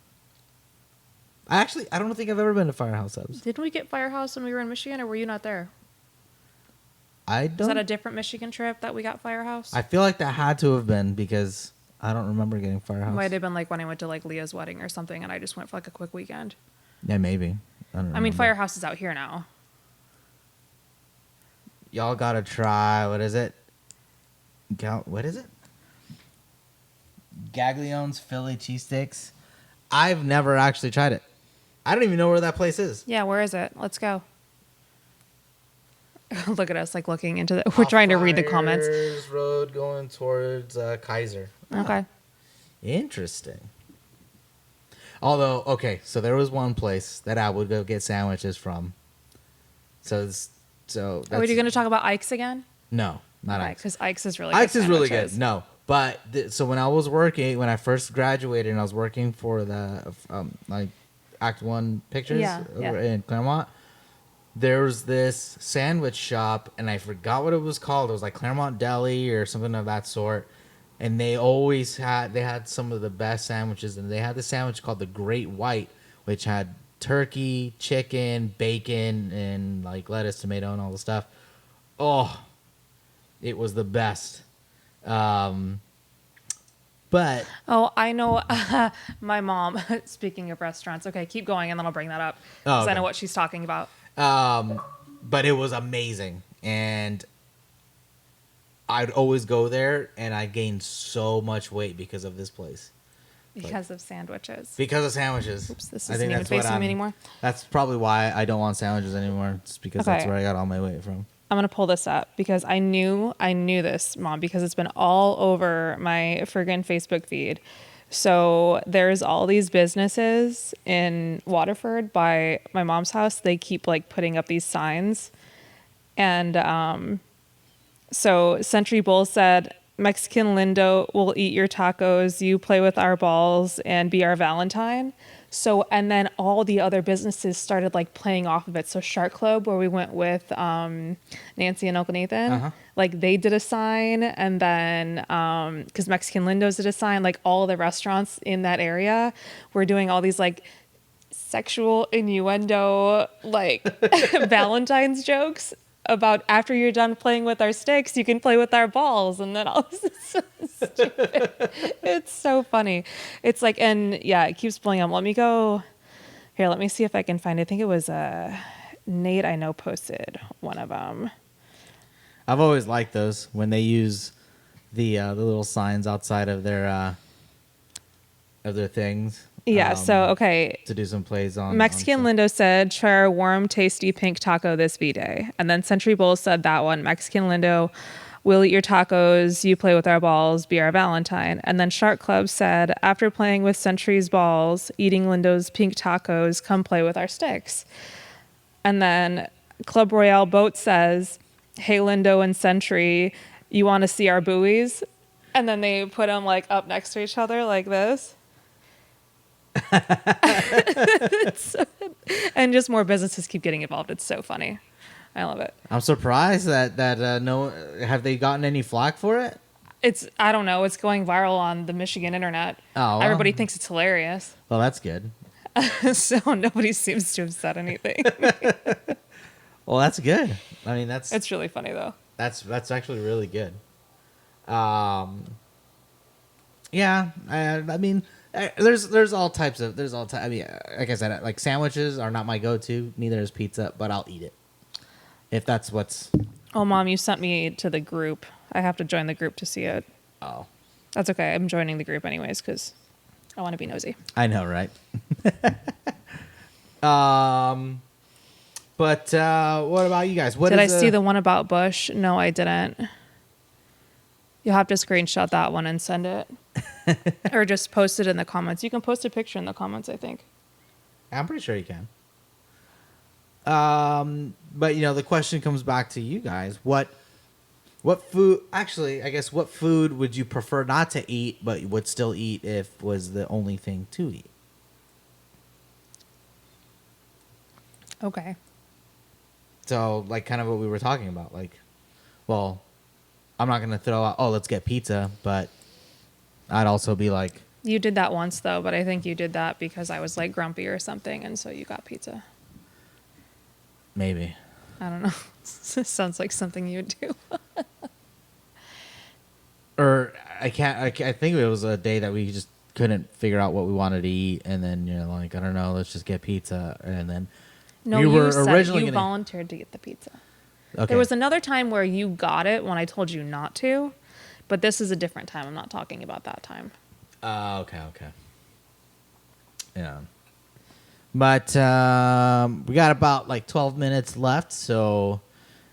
I don't think I've ever been to Firehouse Subs. Didn't we get Firehouse when we were in Michigan, or were you not there? I Was don't. that a different Michigan trip that we got Firehouse? I feel like that had to have been because I don't remember getting Firehouse. Might have been like when I went to like Leah's wedding or something, and I just went for like a quick weekend. Yeah, maybe. I don't I mean, remember. Firehouse is out here now. Y'all gotta try. What is it? What is it? Gaglione's Philly cheesesteaks. I've never actually tried it. I don't even know where that place is. Yeah, where is it? Let's go. Look at us, like looking into the. We're trying to read the comments. Fires Road going towards Kaiser. Okay. Interesting. Although, okay, so there was one place that I would go get sandwiches from. So that's Are we going to talk about Ike's again? no, not Ike's. Because Ike's is really Ike's good. is really sandwiches. good. No, but so when I was working, when I first graduated, and I was working for the like Act One Pictures Yeah, yeah. in Claremont, there was this sandwich shop, and I forgot what it was called. It was like Claremont Deli or something of that sort. And they had some of the best sandwiches, and they had the sandwich called the Great White, which had turkey, chicken, bacon, and like lettuce, tomato, and all the stuff. Oh, it was the best. But Oh, I know. My mom, speaking of restaurants. Okay, keep going, and then I'll bring that up. Oh, Because I okay. know what she's talking about. but it was amazing, and I'd always go there, and I gained so much weight because of this place. Because of sandwiches. Because of sandwiches. Oops, this I isn't think even that's what facing me anymore. That's probably why I don't want sandwiches anymore. It's because that's Okay. where I got all my weight from. I'm gonna pull this up because I knew this, Mom, because it's been all over my friggin' Facebook feed. So there's all these businesses in Waterford by my mom's house. They keep like putting up these signs, and so Century Bowl said, "Mexican Lindo will eat your tacos. You play with our balls and be our Valentine." So, and then all the other businesses started like playing off of it. So Shark Club, where we went with Nancy and Uncle Nathan, like they did a sign, and then because Mexican Lindos did a sign, like all the restaurants in that area were doing all these like sexual innuendo, like Valentine's jokes about after you're done playing with our sticks, you can play with our balls, and then all this is so stupid. It's so funny. It's like, and yeah, it keeps blowing up. Let me go here. Let me see if I can find. I think it was Nate I know posted one of them. I've always liked those when they use the little signs outside of their things. Yeah. So okay. To do some plays on Mexican on Lindo said, try our warm, tasty pink taco this V-Day. And then Century Bowl said that one. Mexican Lindo, we'll eat your tacos, you play with our balls, be our Valentine. And then Shark Club said, after playing with Century's balls, eating Lindo's pink tacos, come play with our sticks. And then Club Royale Boat says, hey, Lindo and Century, you want to see our buoys? And then they put them like up next to each other like this. And just more businesses keep getting involved. It's so funny. I love it. I'm surprised that no, have they gotten any flack for it? I don't know. It's going viral on the Michigan internet. Oh, well. Everybody thinks it's hilarious. Well, that's good. So nobody seems to have said anything. Well, that's good. I mean, It's really funny though. that's actually really good. Yeah, I mean, there's all types of I mean, like I said, like sandwiches are not my go-to. Neither is pizza, but I'll eat it if that's what's. Oh, Mom, you sent me to the group. I have to join the group to see it. Oh, That's okay. I'm joining the group anyways because I want to be nosy. I know, right? But what about you guys? What Did I is see the one about Bush? No, I didn't. You'll have to screenshot that one and send it. Or just post it in the comments. You can post a picture in the comments, I think. I'm pretty sure you can. But you know, the question comes back to you guys. What food, actually, I guess, what food would you prefer not to eat, but would still eat if was the only thing to eat? Okay. So, like, kind of what we were talking about. Like, well, I'm not going to throw out, oh, let's get pizza, but I'd also be like... You did that once, though, but I think you did that because I was, like, grumpy or something, and so you got pizza. Maybe. I don't know. Sounds like something you would do. Or I think it was a day that we just couldn't figure out what we wanted to eat, and then you're like, I don't know, let's just get pizza, and then No, you were said originally you gonna... volunteered to get the pizza. Okay. There was another time where you got it when I told you not to, but this is a different time. I'm not talking about that time. Okay. Yeah. But we got about like 12 minutes left, so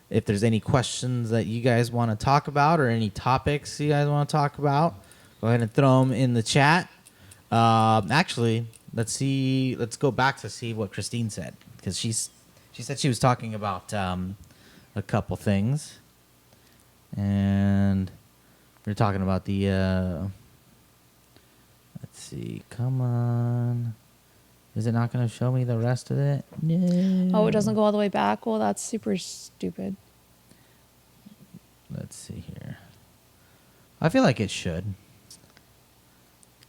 if there's any questions that you guys want to talk about or any topics you guys want to talk about, go ahead and throw them in the chat. Actually, let's go back to see what Christine said, because she said she was talking about a couple things, and we're talking about the let's see, come on, is it not going to show me the rest of it? No. Oh, it doesn't go all the way back? Well, that's super stupid. Let's see here. I feel like it should.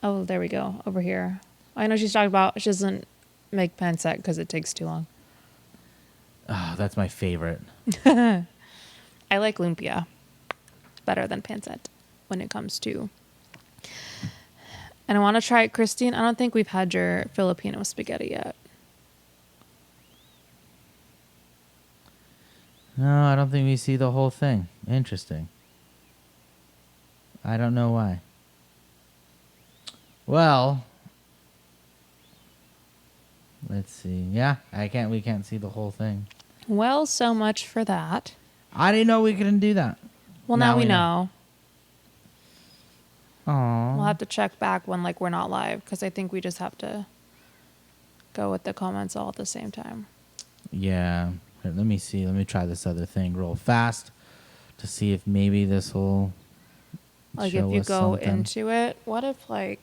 Oh, there we go. Over here. I know she's talking about she doesn't make pancetta because it takes too long. Oh, that's my favorite. I like lumpia better than pancetta when it comes to... And I want to try it, Christine. I don't think we've had your Filipino spaghetti yet. No, I don't think we see the whole thing. Interesting. I don't know why. Well, let's see. Yeah, we can't see the whole thing. Well, so much for that. I didn't know we couldn't do that. Well, now we know. Aww. We'll have to check back when we're not live, because I think we just have to go with the comments all at the same time. Yeah. Here, let me see. Let me try this other thing real fast to see if maybe this will If show you us go something. into it, what if I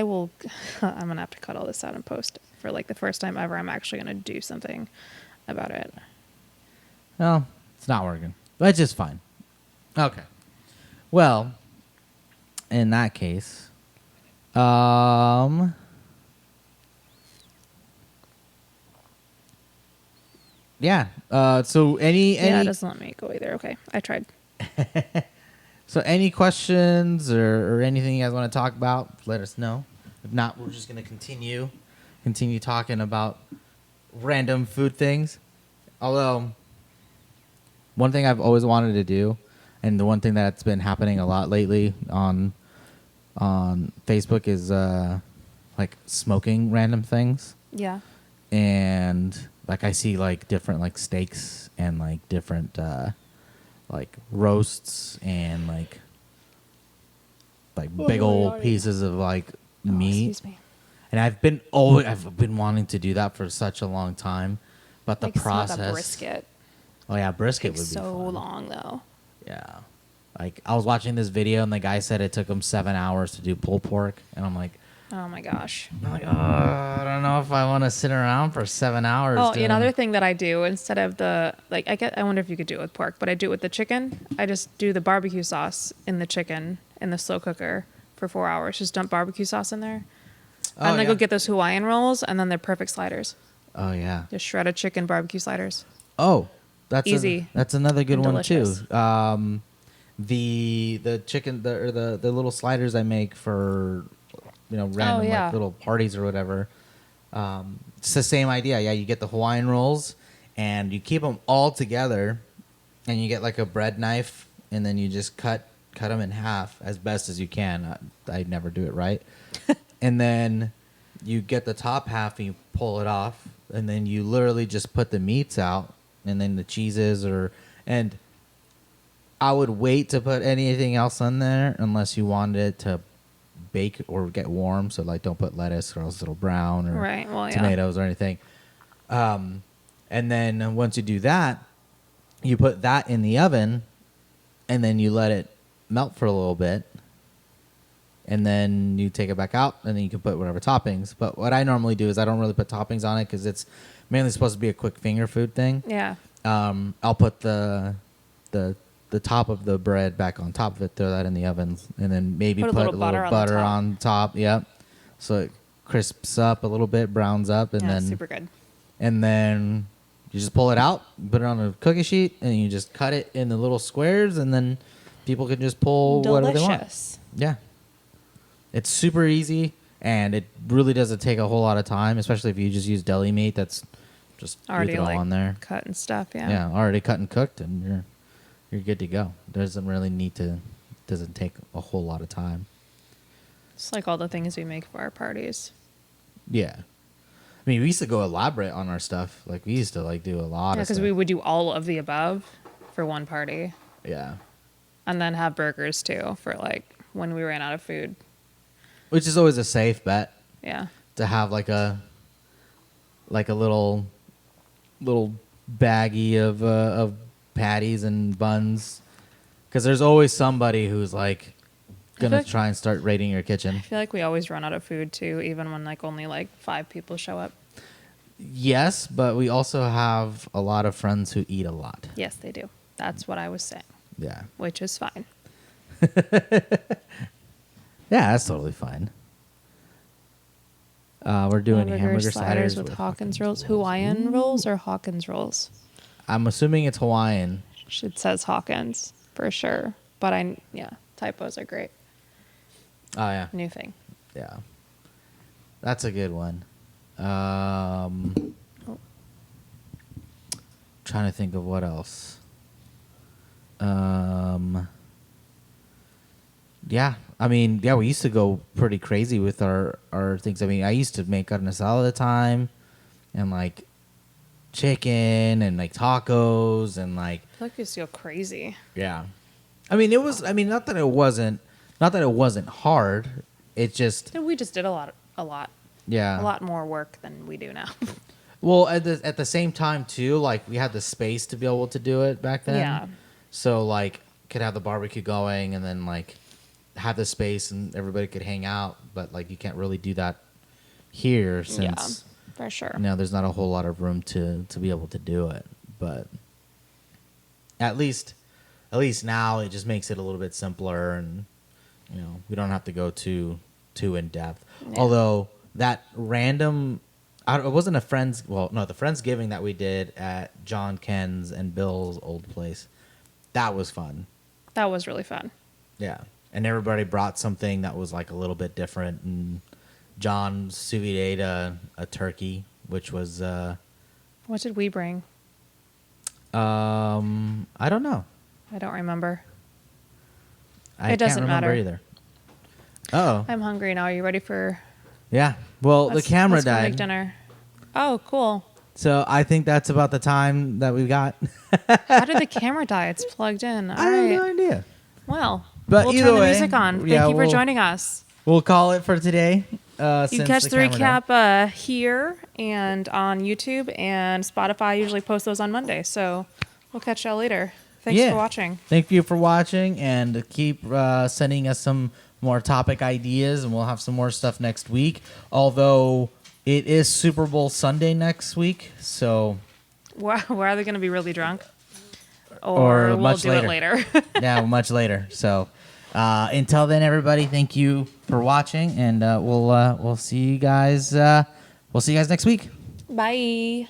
will, I'm going to have to cut all this out and post it for the first time ever. I'm actually going to do something about it. No, it's not working. But it's just fine. Okay. Well, in that case, yeah, yeah. So Yeah, it doesn't let me go either. Okay, I tried. so any questions or anything you guys want to talk about, let us know. If not, we're just gonna continue talking about random food things. Although one thing I've always wanted to do, and the one thing that's been happening a lot lately on Facebook is like smoking random things. Yeah. And like I see like different like steaks and like different like roasts and like big old pieces of like meat. Excuse me. And I've been wanting to do that for such a long time, but the Like some of the process. brisket Oh yeah, brisket takes would be so fun. long though. Yeah, like I was watching this video and the guy said it took him 7 hours to do pulled pork, and I'm like, Oh my gosh. I don't know if I want to sit around for 7 hours. Oh, doing- another thing that I do instead of the like I wonder if you could do it with pork, but I do it with the chicken. I just do the barbecue sauce in the chicken in the slow cooker for 4 hours. Just dump barbecue sauce in there. Oh, And then yeah. go get those Hawaiian rolls and then they're perfect sliders. Oh yeah. Just shredded chicken barbecue sliders. Oh, that's Easy that's another good and one delicious. too. The chicken the little sliders I make for random yeah. like little parties or whatever. It's the same idea. Yeah, you get the Hawaiian rolls and you keep them all together, and you get like a bread knife, and then you just cut them in half as best as you can. I never do it right. And then you get the top half and you pull it off, and then you literally just put the meats out, and then the cheeses and I would wait to put anything else on there unless you wanted it to bake or get warm. So like don't put lettuce or else it'll brown or Right, well, yeah. tomatoes or anything. And then once you do that, you put that in the oven, and then you let it melt for a little bit. And then you take it back out, and then you can put whatever toppings. But what I normally do is I don't really put toppings on it because it's mainly supposed to be a quick finger food thing. Yeah. I'll put the top of the bread back on top of it, throw that in the oven, and then maybe Put a put little butter on top. Yep. So it crisps up a little bit, browns up, and Yeah, then super good. and then you just pull it out, put it on a cookie sheet, and you just cut it in the little squares, and then people can just pull whatever they want. Delicious. Yeah. It's super easy, and it really doesn't take a whole lot of time, especially if you just use deli meat that's just you Already throw like on there. cut and stuff. Yeah. Yeah, already cut and cooked, and you're good to go. Doesn't take a whole lot of time. It's like all the things we make for our parties. Yeah. I mean, we used to go elaborate on our stuff. Like, we used to, like, do a lot Yeah, of because stuff. we would do all of the above for one party Yeah. and then have burgers too for like when we ran out of food. Which is always a safe bet Yeah. to have, like a little baggie of patties and buns. Because there's always somebody who's, like, going to like- try and start raiding your kitchen. I feel like we always run out of food too, even when like only like 5 people show up. Yes, but we also have a lot of friends who eat a lot. Yes, they do. That's what I was saying, Yeah. which is fine. Yeah, that's totally fine. We're doing hamburger sliders with Hawkins rolls. Hawaiian rolls or Hawkins rolls? I'm assuming it's Hawaiian. It says Hawkins for sure. But typos are great. Oh, yeah. New thing. Yeah. That's a good one. Trying to think of what else. Yeah. I mean, yeah, we used to go pretty crazy with our things. I mean, I used to make carne asada all the time, and like chicken and like tacos and like I feel like you used to go crazy. yeah. I mean, not that it wasn't hard. It just We just did a lot yeah. a lot more work than we do now. Well, at the same time too, like we had the space to be able to do it back then. Yeah. So like could have the barbecue going, and then like have the space and everybody could hang out, but like you can't really do that here since for sure. there's not a whole lot of room to be able to do it. But at least now it just makes it a little bit simpler, and we don't have to go too in depth. Yeah. Although that random it wasn't a friends. Well, no, the Friendsgiving that we did at John Ken's and Bill's old place. That was fun. That was really fun. Yeah, and everybody brought something that was like a little bit different. And John sous vide a turkey, which was What did we bring? I don't know. I don't remember. I It doesn't can't remember matter. either. Oh, I'm hungry now. Are you ready for? yeah. Well, the camera let's go make died, dinner. Oh, cool. so I think that's about the time that we've got. How did the camera die? It's plugged in. All I have no right. idea. Well, But we'll either turn the way, music on. Thank yeah, you for we'll- joining us. We'll call it for today. You Since can catch the the camera died. recap here and on YouTube, and Spotify usually posts those on Monday. So we'll catch y'all later. Thanks Yeah. for watching. Thank you for watching, and keep sending us some more topic ideas, and we'll have some more stuff next week. Although it is Super Bowl Sunday next week, so We're either going to be really drunk, Or we'll much do it later. yeah, much later. So until then, everybody, thank you for watching, and we'll see you guys. We'll see you guys next week. Bye.